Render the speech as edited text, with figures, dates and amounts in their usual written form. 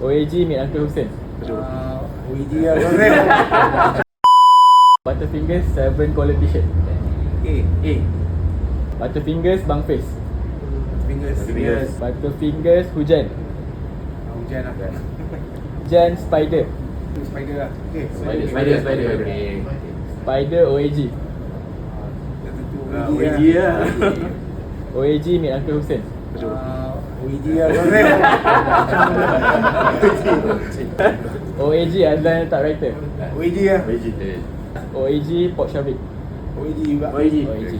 OAG meet Uncle Hussein. OEG lah korang. Butterfingers 7 collar t-shirt. A. Butterfingers Bang Face. Fingers. Butterfingers Hujan. Hujan lah. Jan Spider. Spider lah. Okay. Spider. Okay. Spider OAG. OEG lah. OAG meet Uncle Hussein. OEG lah korang. OAG Azlan letak writer. OEG lah. OAG Port Syafiq. OEG juga. OEG. OAG.